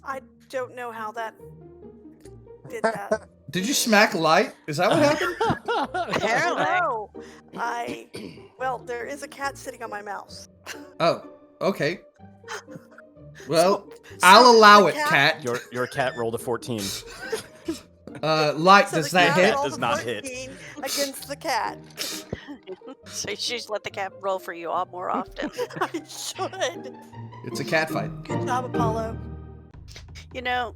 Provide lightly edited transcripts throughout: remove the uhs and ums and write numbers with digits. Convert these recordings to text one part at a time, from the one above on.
I don't know how that did that. Did you smack light? Is that what happened? Apparently. No, well, there is a cat sitting on my mouse. Oh, okay. Well, So I'll allow the it, cat. Your cat rolled a 14. Light, So does the that cat hit? rolled Does a not hit. 14 against the cat. So you should let the cat roll for you all more often. I should. It's a cat fight. Good job, Apollo. You know,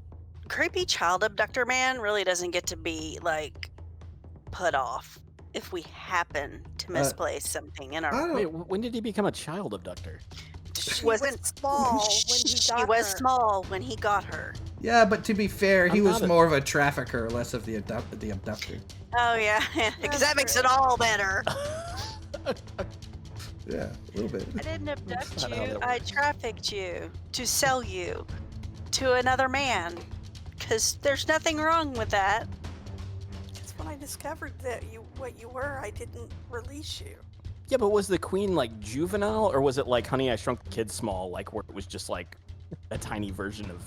creepy child abductor man really doesn't get to be, like, put off if we happen to misplace something in I our... don't. Wait, when did he become a child abductor? She wasn't small when he She got was her. small when he got her. Yeah, but to be fair, he I'm was not a- more of a trafficker, less of the abductor. Oh, yeah, because that makes it all better. Yeah, a little bit. I didn't abduct not how you, that I works. trafficked you to sell you to another man. Because there's nothing wrong with that. Because when I discovered that what you were, I didn't release you. Yeah, but was the queen like juvenile, or was it like Honey, I Shrunk the Kids small, like where it was just like a tiny version of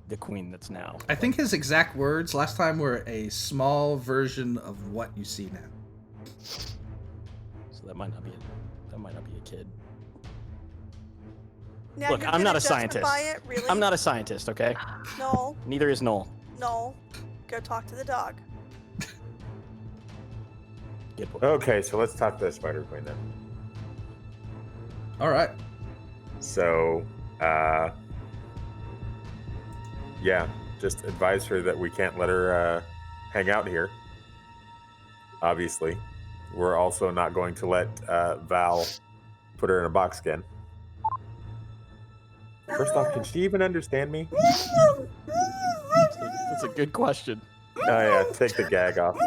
the queen that's now? I think his exact words last time were a small version of what you see now. So that might not be a kid. Now Look, you're I'm not gonna a scientist. justify It? Really? I'm not a scientist, okay? No, Neither is Noel. no. Go talk to the dog. Good boy. Okay, so let's talk to Spider Queen then. All right. So, yeah, just advise her that we can't let her hang out here. Obviously, we're also not going to let Val put her in a box again. First off, can she even understand me? That's a good question. Oh yeah, take the gag off.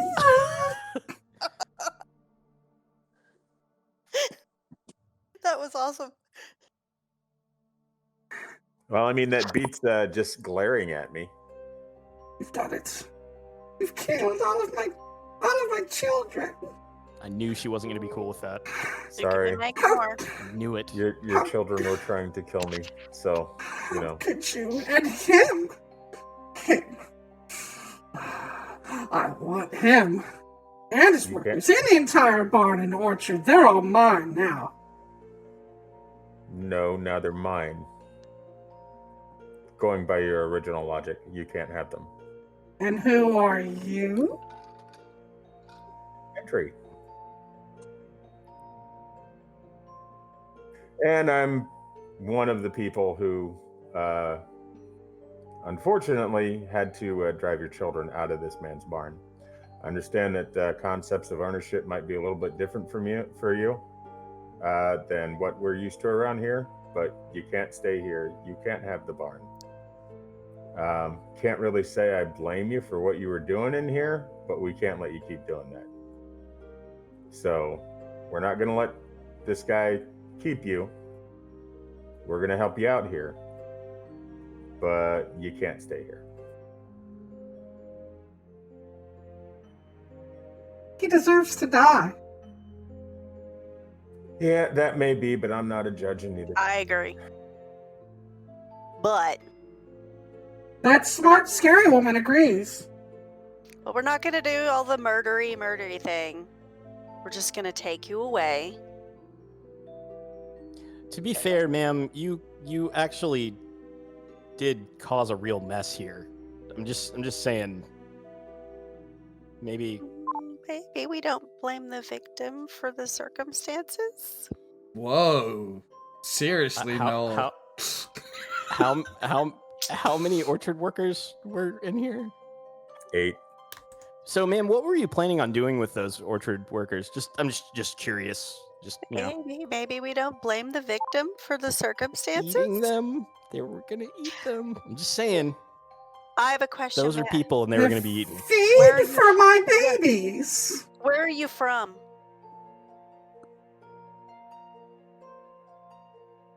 That was awesome. Well, I mean that beats just glaring at me. You've done it. You've killed all of my children. I knew she wasn't going to be cool with that. Sorry, You can make more. I knew it. your children were trying to kill me, so you know. Could you? And him. I want him. And his You workers. And the entire barn and orchard. They're all mine now. No, now they're mine. Going by your original logic, you can't have them. And who are you? Entry. And I'm one of the people who, unfortunately, had to drive your children out of this man's barn. I understand that concepts of ownership might be a little bit different for you than what we're used to around here, but you can't stay here. You can't have the barn. Can't really say I blame you for what you were doing in here, but we can't let you keep doing that. So we're not going to let this guy keep you. We're going to help you out here, but you can't stay here. He deserves to die. Yeah, that may be, but I'm not a judge in either. I agree. But That smart, scary woman agrees. we're not going to do all the murdery thing. We're just going to take you away. To be fair, ma'am, you actually did cause a real mess here. I'm just saying. Maybe Maybe we don't blame the victim for the circumstances. Whoa. Seriously, Noel. how many orchard workers were in here? 8. So, ma'am, what were you planning on doing with those orchard workers? I'm just curious. Just, you know, Maybe we don't blame the victim for the circumstances. eating them. They were gonna eat them. I'm just saying. I have a question. Those are Matt. people, and they were gonna be eaten. Where are Feed you- for my babies. Where are you from?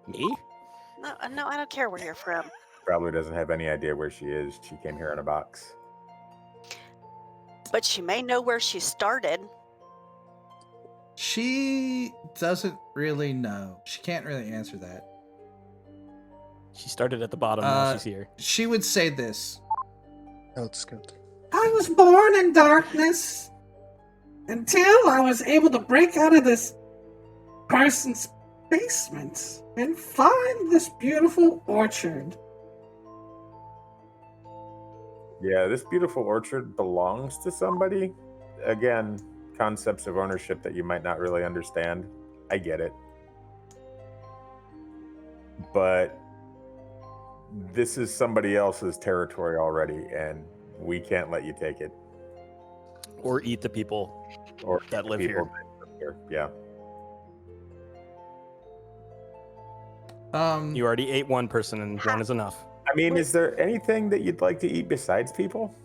Me? No, I don't care where you're from. Probably doesn't have any idea where she is. She came here in a box. But she may know where she started. She doesn't really know. She can't really answer that. She started at the bottom, now she's here. She would say this. Oh, it's good. I was born in darkness until I was able to break out of this person's basement and find this beautiful orchard. Yeah, this beautiful orchard belongs to somebody. Again, concepts of ownership that you might not really understand. I get it. But this is somebody else's territory already, and we can't let you take it. Or eat the people Or that live people here. that live here. Yeah. You already ate one person, and one is enough. I mean, is there anything that you'd like to eat besides people?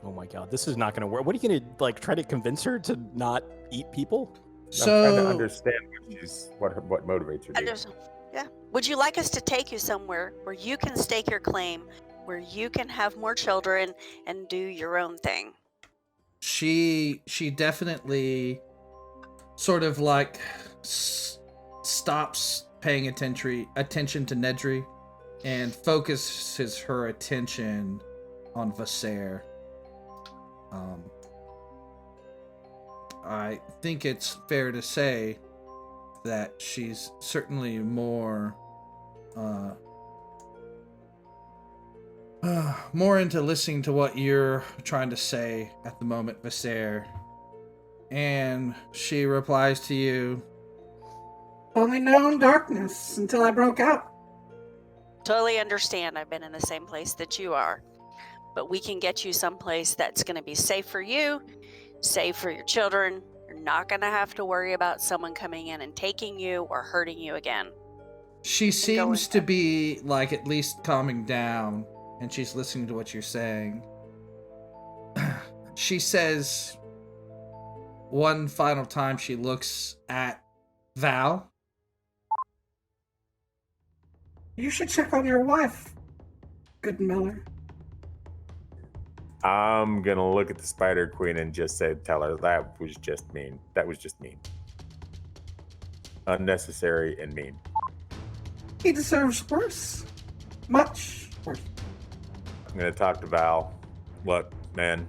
Oh my god, this is not going to work. What are you going to try to convince her to not eat people? I'm trying to So understand what motivates her. I to. just, yeah. Would you like us to take you somewhere where you can stake your claim, where you can have more children and do your own thing? she definitely sort of like stops paying attention to Nedry and focuses her attention on Vaser. I think it's fair to say that she's certainly more more into listening to what you're trying to say at the moment, Vaser. And she replies to you, Only known darkness until I broke out. Totally understand. I've been in the same place that you are. But we can get you someplace that's going to be safe for you, safe for your children. You're not going to have to worry about someone coming in and taking you or hurting you again. she seems with to them. be like at least calming down, and she's listening to what you're saying. She says one final time, she looks at Val. You should check on your wife, good Miller. I'm gonna look at the Spider Queen and just say, tell her that was just mean. That was just mean. Unnecessary and mean. He deserves worse. Much worse. I'm gonna talk to Val. Look, man,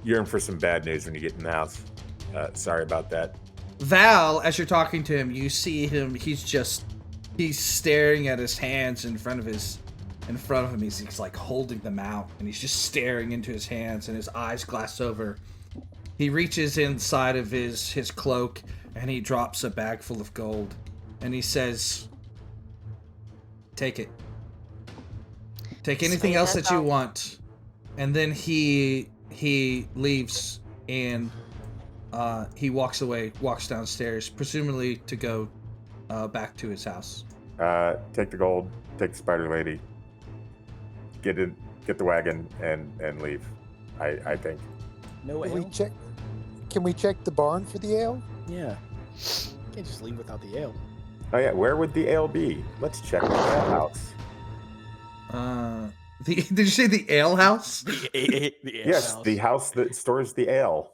you're in for some bad news when you get in the house. Sorry about that. Val, as you're talking to him, you see him, he's staring at his hands in front of him. He's like holding them out, and he's just staring into his hands, and his eyes glass over. He reaches inside of his cloak, and he drops a bag full of gold, and he says, take it. Take anything Sweet, else that's that you all. want. And then he leaves, and he walks downstairs, presumably to go back to his house. Take the gold, take the Spider Lady, get the wagon, and leave. I think. No Can ale? we check? Can we check the barn for the ale? Yeah. Can't just leave without the ale. Oh yeah, where would the ale be? Let's check the ale house. Did you say the ale house? The ale Yes, house. the house that stores the ale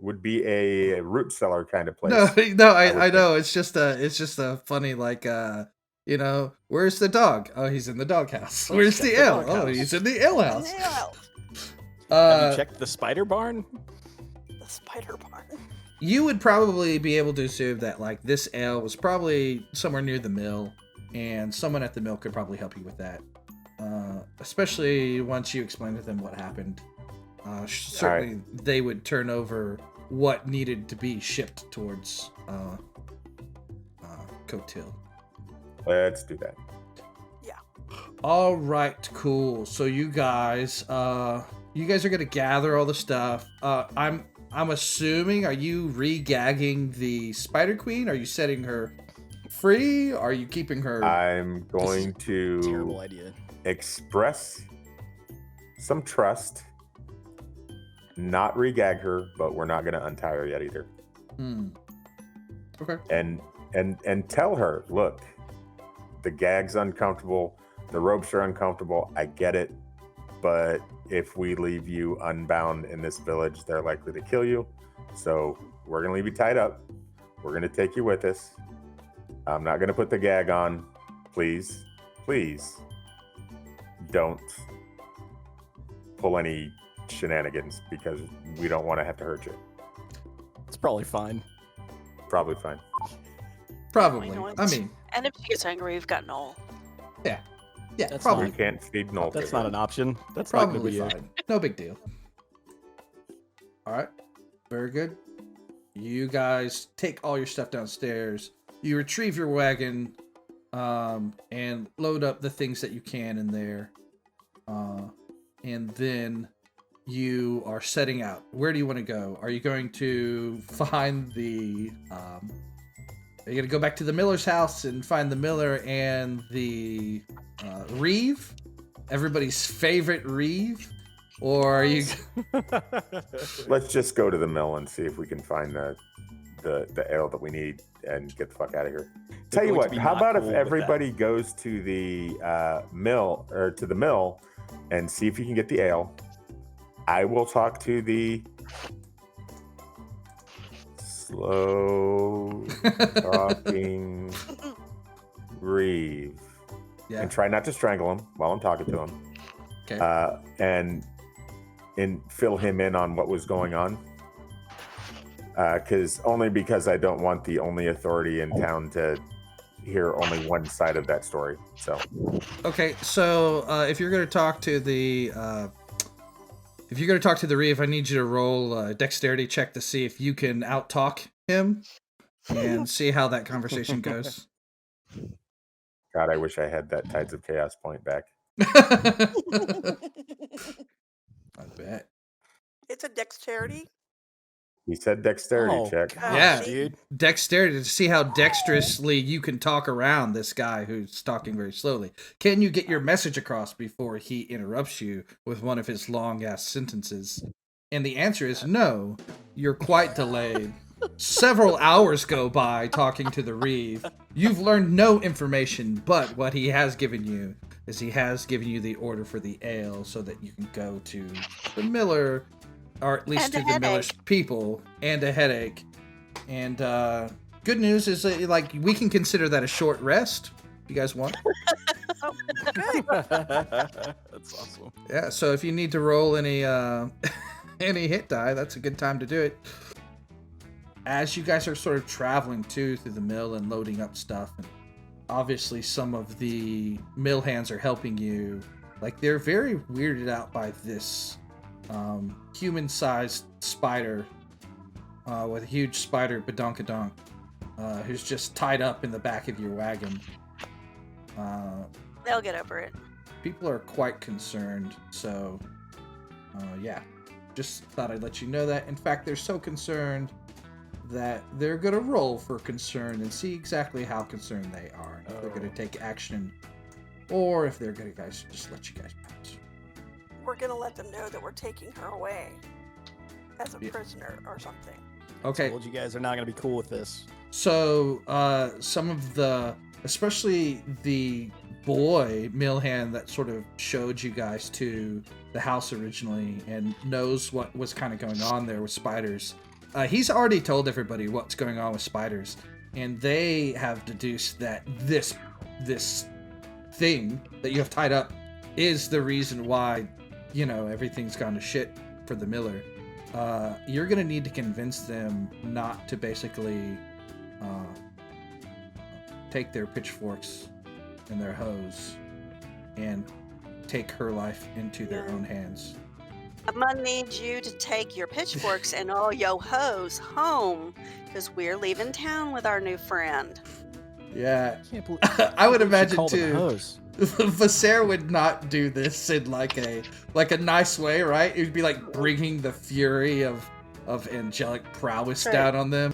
would be a root cellar kind of place. No, I I would know. It's just a funny like where's the dog? Oh, he's in the doghouse. Where's check the the ale? Oh, doghouse. he's in the ale house. Have you checked the spider barn? The spider barn. You would probably be able to assume that like this ale was probably somewhere near the mill, and someone at the mill could probably help you with that. Especially once you explain to them what happened. Certainly they would turn over what needed to be shipped towards Cotil. Let's do that. All right, cool. So you guys are gonna gather all the stuff. I'm assuming, are you re-gagging the Spider Queen? Are you setting her free? Are you keeping her? I'm going Terrible to idea. express some trust. Not re-gag her, but we're not going to untie her yet either. Okay. And tell her, look, the gag's uncomfortable, the ropes are uncomfortable. I get it, but if we leave you unbound in this village, they're likely to kill you. So we're going to leave you tied up. We're going to take you with us. I'm not going to put the gag on. Please, please don't pull any shenanigans because we don't want to have to hurt you. It's probably fine. Probably fine. Probably. know I it. mean, And if she gets angry, we've got Noel. yeah, That's probably. We can't feed Noel. That's not an option. That's not going to Probably be fine. No big deal. All right. Very good. You guys take all your stuff downstairs. You retrieve your wagon, and load up the things that you can in there. And then you are setting out. Where do you want to go? Are you going to find the... are you going to go back to the miller's house and find the miller and the Reeve? Everybody's favorite Reeve? Or are you... Let's just go to the mill and see if we can find the ale that we need and get the fuck out of here. Tell you going to what, be how not about if cool with everybody goes to the mill or to the mill and see if you can get the ale? I will talk to the slow talking Reeve Yeah. and try not to strangle him while I'm talking to him. Okay. And fill him in on what was going on. Because I don't want the only authority in town to hear only one side of that story. So Okay, so if you're going to talk to the Reeve, I need you to roll a dexterity check to see if you can out-talk him and see how that conversation goes. God, I wish I had that Tides of Chaos point back. I bet. It's a dexterity. He said dexterity Oh, check. gosh, Yeah. dude. Dexterity to see how dexterously you can talk around this guy who's talking very slowly. Can you get your message across before he interrupts you with one of his long-ass sentences? And the answer is no. You're quite delayed. Several hours go by talking to the Reeve. You've learned no information, but what he has given you is he has given you the order for the ale so that you can go to the miller, or at least And to a the miller's headache. people, and a headache. And good news is that, like, we can consider that a short rest if you guys want. That's awesome. Yeah, so if you need to roll any any hit die, that's a good time to do it. As you guys are sort of traveling through the mill and loading up stuff, and obviously some of the mill hands are helping you. Like, they're very weirded out by this human-sized spider with a huge spider badonkadonk who's just tied up in the back of your wagon. They'll get over it. People are quite concerned, so yeah, just thought I'd let you know that. In fact, they're so concerned that they're gonna roll for concern and see exactly how concerned they are. If they're gonna take action, or if they're gonna just let you guys pass. We're gonna let them know that we're taking her away as a Yeah. prisoner or something. Okay, Told you guys are not going to be cool with this. so some of the, especially the boy mill hand that sort of showed you guys to the house originally and knows what was kind of going on there with spiders. He's already told everybody what's going on with spiders, and they have deduced that this thing that you have tied up is the reason why, you know, everything's gone to shit for the miller. You're gonna need to convince them not to basically take their pitchforks and their hoes and take her life into their own hands. I'm gonna need you to take your pitchforks and all your hoes home, because we're leaving town with our new friend. Yeah, Can't believe I would she imagine called them too. hoes. Vassar would not do this in like a nice way, right? It would be like bringing the fury of angelic prowess Right. down on them.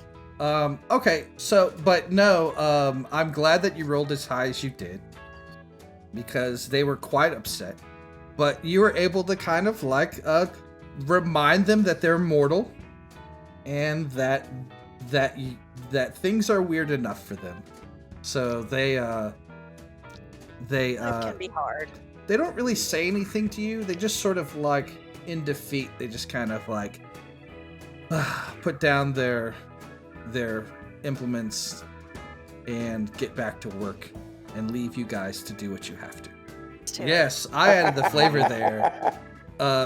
Okay, so but no, I'm glad that you rolled as high as you did because they were quite upset. But you were able to kind of like remind them that they're mortal and that things are weird enough for them. So It can be hard. they don't really say anything to you. They just sort of like in defeat. They just kind of like put down their implements and get back to work and leave you guys to do what you have to. Too. Yes, I added the flavor there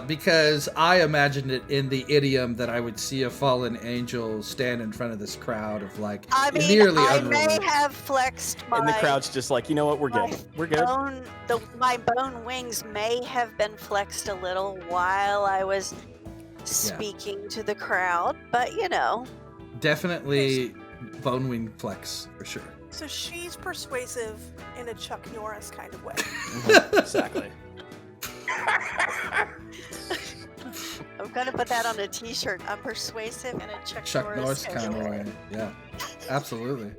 because I imagined it in the idiom that I would see a fallen angel stand in front of this crowd of like I mean, nearly I unruly. may have flexed my. And the crowd's just like, you know what? We're good. We're good. My bone wings may have been flexed a little while I was speaking to the crowd, but you know. Definitely bone wing flex for sure. So she's persuasive in a Chuck Norris kind of way. Exactly. I'm gonna put that on a T-shirt. I'm persuasive in a Chuck Chuck Norris kind kind of of way. way. Yeah, absolutely.